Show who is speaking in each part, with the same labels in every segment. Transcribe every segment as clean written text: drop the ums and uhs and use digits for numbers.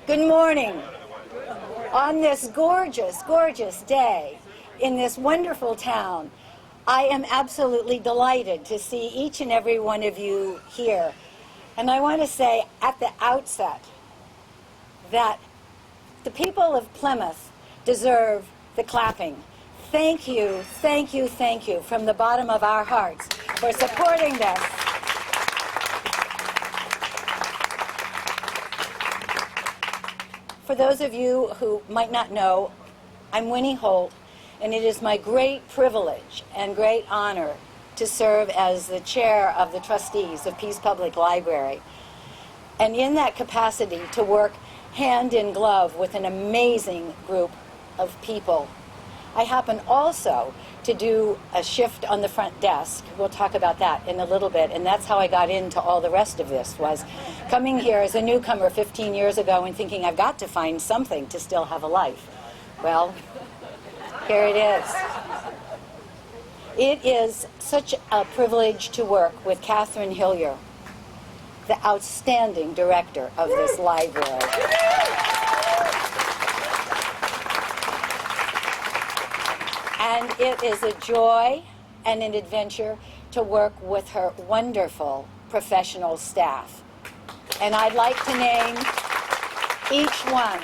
Speaker 1: Good morning. On this gorgeous, gorgeous day in this wonderful town, I am absolutely delighted to see each and every one of you here. And I want to say at the outset that the people of Plymouth deserve the clapping. Thank you, thank you, thank you from the bottom of our hearts for supporting this. For those of you who might not know, I'm Winnie Holt, and it is my great privilege and great honor to serve as the chair of the trustees of Pease Public Library. And in that capacity, to work hand in glove with an amazing group of people. I happen also to do a shift on the front desk. We'll talk about that in a little bit, and that's how I got into all the rest of this, was coming here as a newcomer 15 years ago and thinking I've got to find something to still have a life. Well, here it is. It is such a privilege to work with Catherine Hillier, the outstanding director of this library. And it is a joy and an adventure to work with her wonderful professional staff. And I'd like to name each one.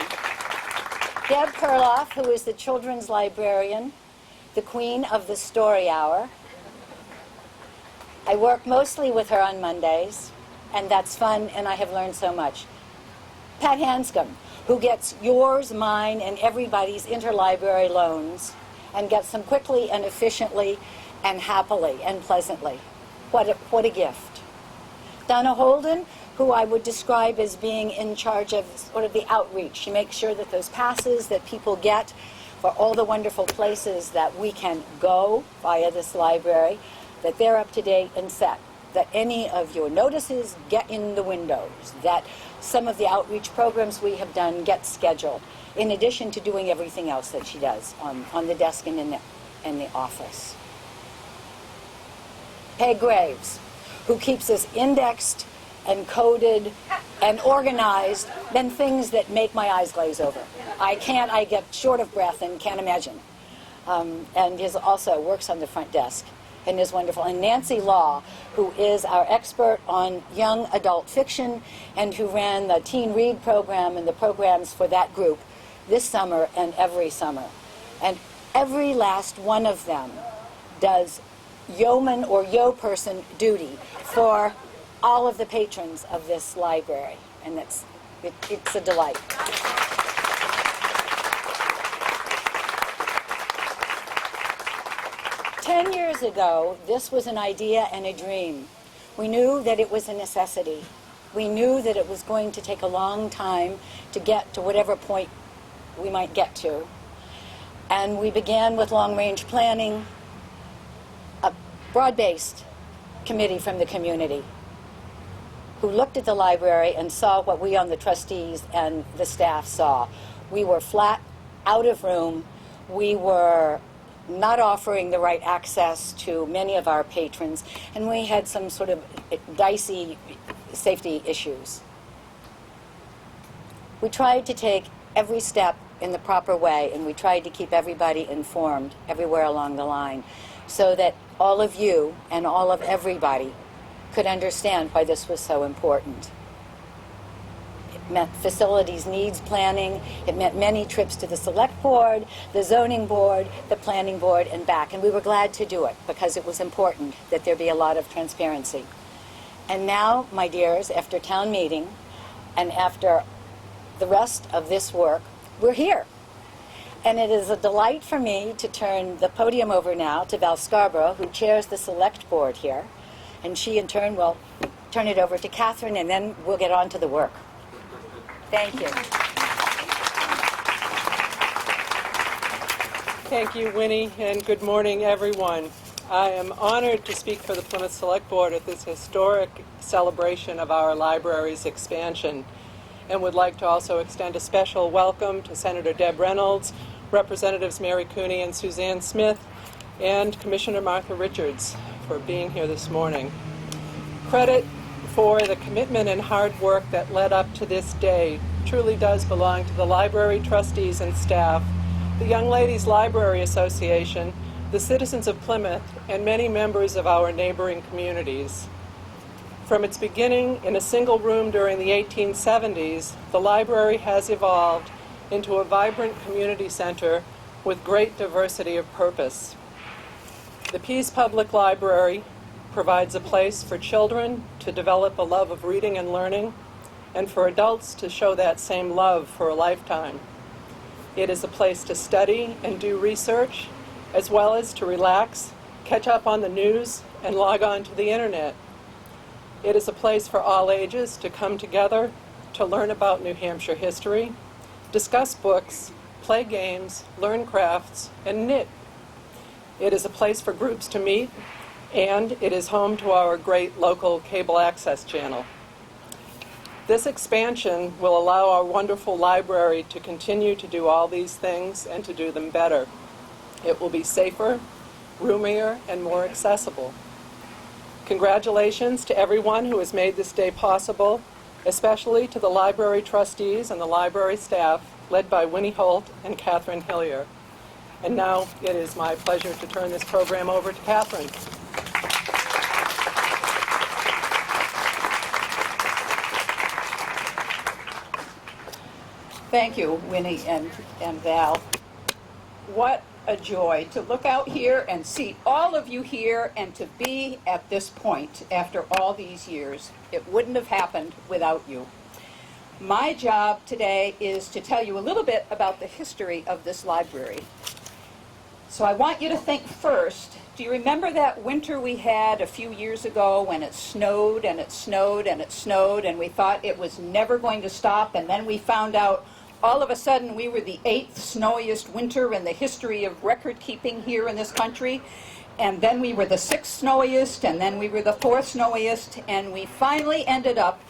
Speaker 1: Deb Perloff, who is the children's librarian, the queen of the story hour. I work mostly with her on Mondays, and that's fun, and I have learned so much. Pat Hanscom, who gets yours, mine, and everybody's interlibrary loans, and gets them quickly and efficiently and happily and pleasantly. What a gift. Donna Holden, who I would describe as being in charge of sort of the outreach. She makes sure that those passes that people get for all the wonderful places that we can go via this library, that they're up to date and set, that any of your notices get in the windows, that some of the outreach programs we have done get scheduled, in addition to doing everything else that she does on the desk and in the office. Peg Graves, who keeps us indexed and coded and organized, then things that make my eyes glaze over. I get short of breath and can't imagine. And is also works on the front desk and is wonderful. And Nancy Law, who is our expert on young adult fiction and who ran the Teen Read program and the programs for that group this summer and every summer. And every last one of them does yeoman or yo-person duty for all of the patrons of this library. And it's a delight. Ten years ago, this was an idea and a dream. We knew that it was a necessity. We knew that it was going to take a long time to get to whatever point we might get to. And we began with long-range planning, a broad-based committee from the community who looked at the library and saw what we on the trustees and the staff saw. We were flat, out of room. We were not offering the right access to many of our patrons, and we had some sort of dicey safety issues. We tried to take every step in the proper way, and we tried to keep everybody informed everywhere along the line so that all of you and all of everybody could understand why this was so important. It meant facilities needs planning. It meant many trips to the select board, the zoning board, the planning board, and back. And we were glad to do it because it was important that there be a lot of transparency. And now, my dears, after town meeting and after the rest of this work, we're here. And it is a delight for me to turn the podium over now to Val Scarborough, who chairs the select board here. And she, in turn, will turn it over to Catherine, and then we'll get on to the work. Thank you.
Speaker 2: Thank you, Winnie, and good morning, everyone. I am honored to speak for the Plymouth Select Board at this historic celebration of our library's expansion, and would like to also extend a special welcome to Senator Deb Reynolds, Representatives Mary Cooney and Suzanne Smith, and Commissioner Martha Richards for being here this morning. Credit for the commitment and hard work that led up to this day truly does belong to the library trustees and staff, the Young Ladies Library Association, the citizens of Plymouth, and many members of our neighboring communities. From its beginning in a single room during the 1870s, the library has evolved into a vibrant community center with great diversity of purpose. The Pease Public Library provides a place for children to develop a love of reading and learning, and for adults to show that same love for a lifetime. It is a place to study and do research, as well as to relax, catch up on the news, and log on to the internet. It is a place for all ages to come together to learn about New Hampshire history, discuss books, play games, learn crafts, and knit. It is a place for groups to meet, and it is home to our great local cable access channel. This expansion will allow our wonderful library to continue to do all these things and to do them better. It will be safer, roomier, and more accessible. Congratulations to everyone who has made this day possible, especially to the library trustees and the library staff, led by Winnie Holt and Catherine Hillier. And now it is my pleasure to turn this program over to Catherine.
Speaker 3: Thank you, Winnie and Val. What a joy to look out here and see all of you here and to be at this point after all these years. It wouldn't have happened without you. My job today is to tell you a little bit about the history of this library. So I want you to think first, do you remember that winter we had a few years ago when it snowed and it snowed and it snowed and we thought it was never going to stop, and then we found out all of a sudden we were the 8th snowiest winter in the history of record keeping here in this country, and then we were the 6th snowiest, and then we were the 4th snowiest, and we finally ended up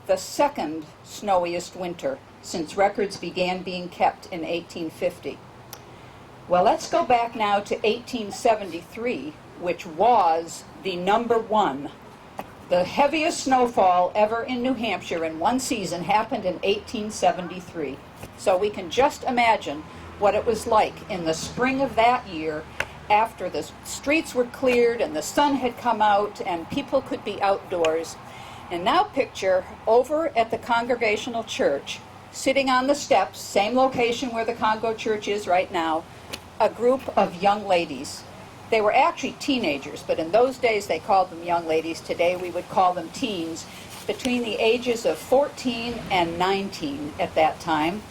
Speaker 3: the 2nd snowiest winter since records began being kept in 1850. Well, let's go back now to 1873, which was the number 1. The heaviest snowfall ever in New Hampshire in one season happened in 1873. So we can just imagine what it was like in the spring of that year, after the streets were cleared and the sun had come out and people could be outdoors. And now picture over at the Congregational Church, sitting on the steps, same location where the Congo Church is right now, a group of young ladies. They were actually teenagers, but in those days they called them young ladies. Today we would call them teens, between the ages of 14 and 19 at that time.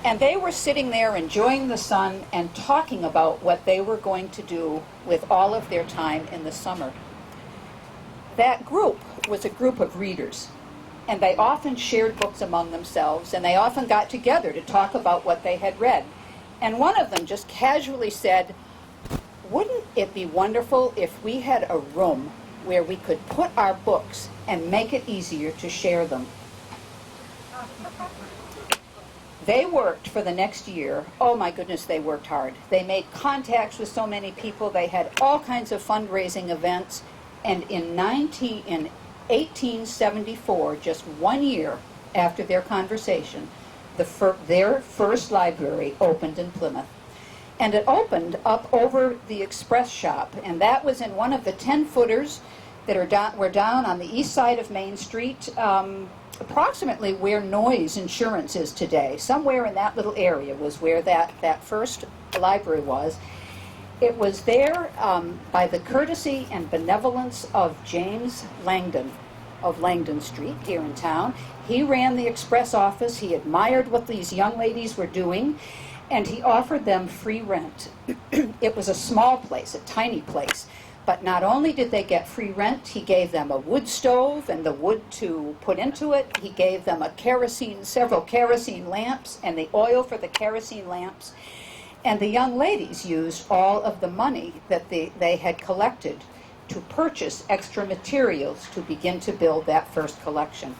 Speaker 3: And they were sitting there enjoying the sun and talking about what they were going to do with all of their time in the summer. That group was a group of readers, and they often shared books among themselves, and they often got together to talk about what they had read. And one of them just casually said, "Wouldn't it be wonderful if we had a room where we could put our books and make it easier to share them?" They worked for the next year. Oh my goodness, they worked hard. They made contacts with so many people. They had all kinds of fundraising events. And in 1874, just 1 year after their conversation, their first library opened in Plymouth. And it opened up over the express shop, and that was in one of the 10-footers that were down on the east side of Main Street, approximately where Noyes Insurance is today. Somewhere in that little area was where that first library was. It was there by the courtesy and benevolence of James Langdon of Langdon Street here in town. He ran the express office. He admired what these young ladies were doing, and he offered them free rent. It was a small place, a tiny place, but not only did they get free rent, he gave them a wood stove and the wood to put into it. He gave them several kerosene lamps and the oil for the kerosene lamps. And the young ladies used all of the money that they had collected to purchase extra materials to begin to build that first collection.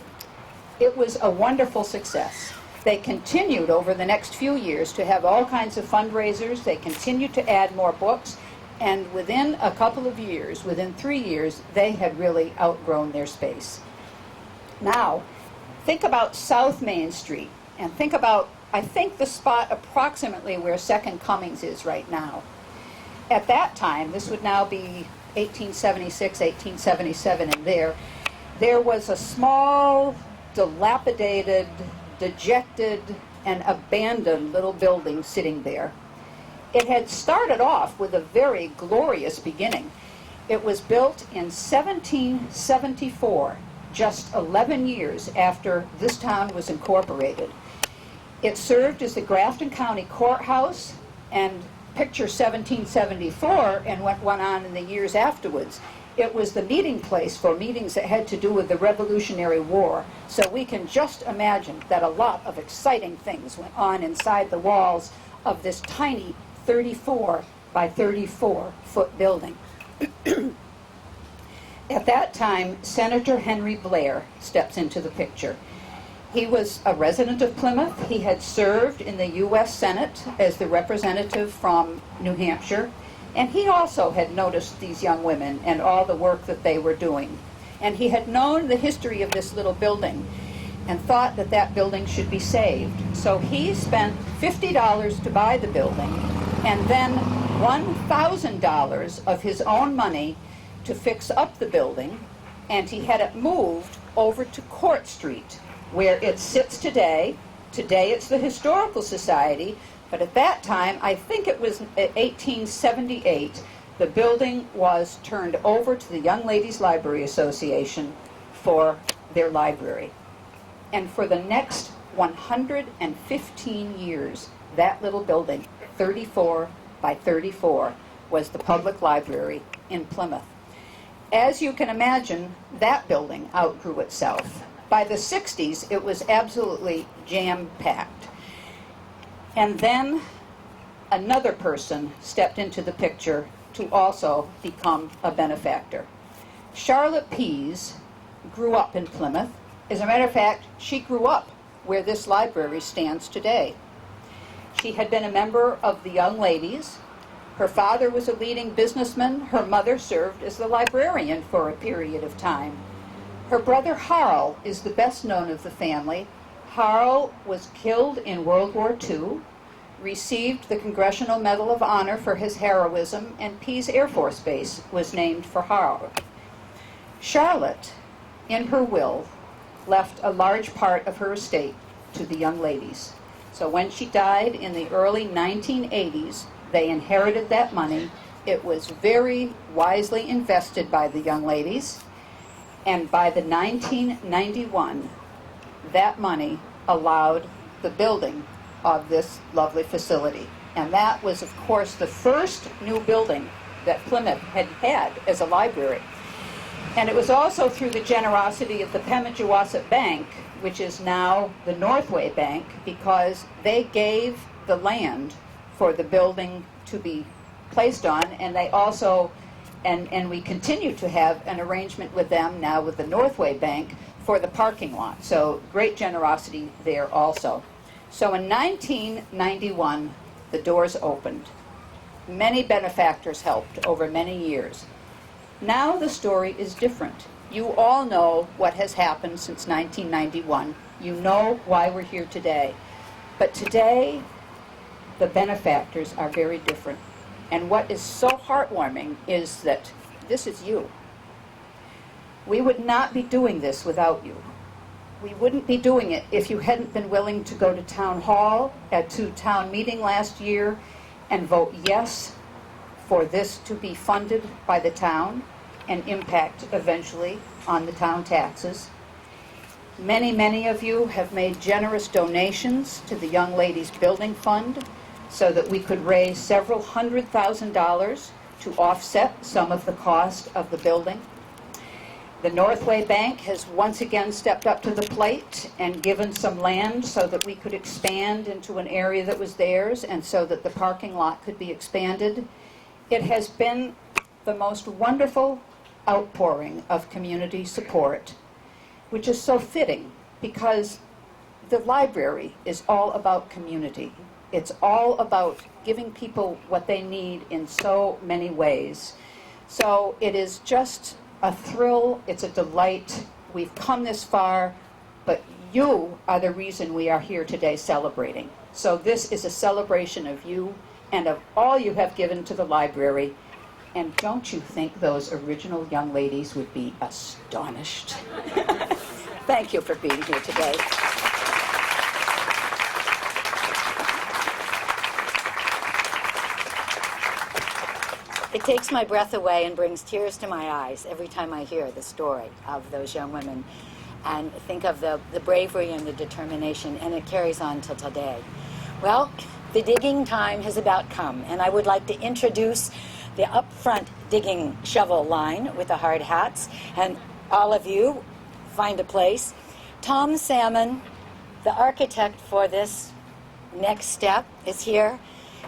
Speaker 3: It was a wonderful success. They continued over the next few years to have all kinds of fundraisers. They continued to add more books. And within a couple of years, within 3 years, they had really outgrown their space. Now, think about South Main Street and think about, I think, the spot approximately where Second Cummings is right now. At that time, this would now be 1876, 1877, and there was a small, dilapidated, dejected, and abandoned little building sitting there. It had started off with a very glorious beginning. It was built in 1774, just 11 years after this town was incorporated. It served as the Grafton County Courthouse, and picture 1774 and what went on in the years afterwards. It was the meeting place for meetings that had to do with the Revolutionary War. So we can just imagine that a lot of exciting things went on inside the walls of this tiny 34 by 34 foot building. At that time, Senator Henry Blair steps into the picture. He was a resident of Plymouth. He had served in the U.S. Senate as the representative from New Hampshire, and he also had noticed these young women and all the work that they were doing. And he had known the history of this little building and thought that that building should be saved. So he spent $50 to buy the building and then $1,000 of his own money to fix up the building, and he had it moved over to Court Street, where it sits today. Today it's the Historical Society, but at that time, I think it was 1878, the building was turned over to the Young Ladies Library Association for their library. And for the next 115 years, that little building, 34 by 34, was the public library in Plymouth. As you can imagine, that building outgrew itself. By the 60s, it was absolutely jam-packed. And then another person stepped into the picture to also become a benefactor. Charlotte Pease grew up in Plymouth. As a matter of fact, she grew up where this library stands today. She had been a member of the Young Ladies. Her father was a leading businessman. Her mother served as the librarian for a period of time. Her brother Harl is the best known of the family. Harl was killed in World War II, received the Congressional Medal of Honor for his heroism, and Pease Air Force Base was named for Harl. Charlotte, in her will, left a large part of her estate to the Young Ladies. So when she died in the early 1980s, they inherited that money. It was very wisely invested by the Young Ladies, and by the 1991, that money allowed the building of this lovely facility. And that was, of course, the first new building that Plymouth had had as a library. And it was also through the generosity of the Pemigewasset Bank, which is now the Northway Bank, because they gave the land for the building to be placed on, and they also, and we continue to have an arrangement with them now with the Northway Bank for the parking lot. So great generosity there also. So in 1991, the doors opened. Many benefactors helped over many years. Now the story is different. You all know what has happened since 1991. You know why we're here today. But today, the benefactors are very different. And what is so heartwarming is that this is you. We would not be doing this without you. We wouldn't be doing it if you hadn't been willing to go to town hall, to town meeting last year, and vote yes for this to be funded by the town and impact eventually on the town taxes. Many, many of you have made generous donations to the Young Ladies Building Fund so that we could raise several $100,000 to offset some of the cost of the building. The Northway Bank has once again stepped up to the plate and given some land so that we could expand into an area that was theirs and so that the parking lot could be expanded. It has been the most wonderful outpouring of community support, which is so fitting because the library is all about community. It's all about giving people what they need in so many ways. So it is just a thrill, it's a delight. We've come this far, but you are the reason we are here today celebrating. So this is a celebration of you and of all you have given to the library. And don't you think those original young ladies would be astonished? Thank you for being here today.
Speaker 1: It takes my breath away and brings tears to my eyes every time I hear the story of those young women and think of the bravery and the determination, and it carries on till today. Well, the digging time has about come, and I would like to introduce the up front digging shovel line with the hard hats, and all of you find a place. Tom Salmon, the architect for this next step, is here.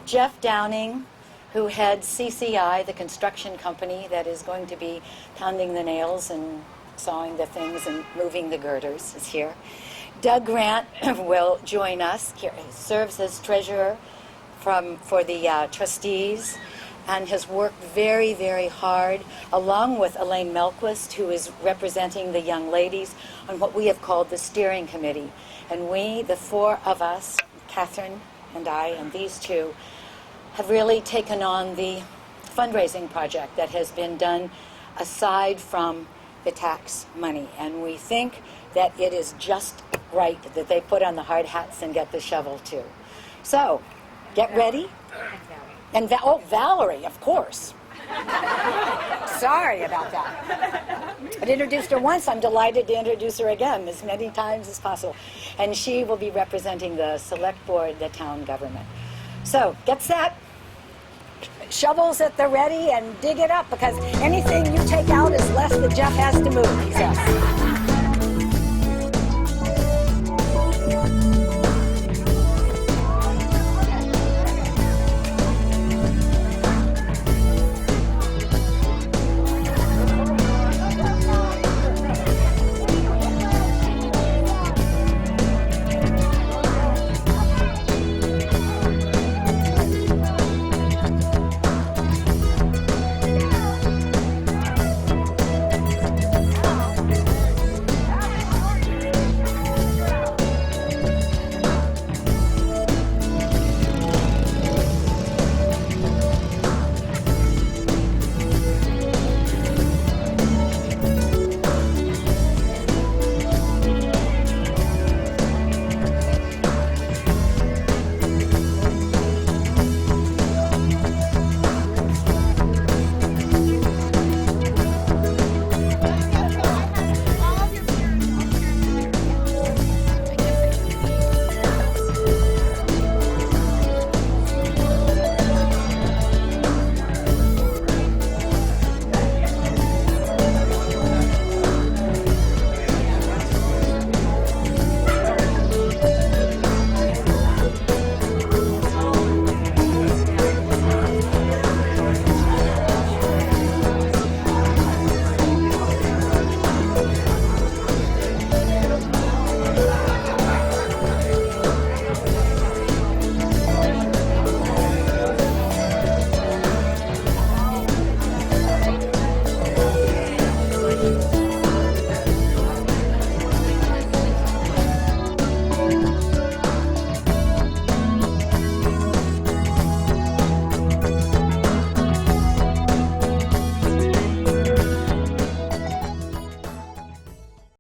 Speaker 1: Jeff Downing, who heads CCI, the construction company that is going to be pounding the nails and sawing the things and moving the girders, is here. Doug Grant will join us. He serves as treasurer for the trustees and has worked very, very hard, along with Elaine Melquist, who is representing the young ladies on what we have called the steering committee. And we, the four of us, Catherine and I and these two, have really taken on the fundraising project that has been done aside from the tax money. And we think that it is just right that they put on the hard hats and get the shovel too. So, get ready. And Valerie, of course. Sorry about that. I've introduced her once. I'm delighted to introduce her again as many times as possible. And she will be representing the select board, the town government. So, get set. Shovels at the ready and dig it up, because anything you take out is less that Jeff has to move, he says.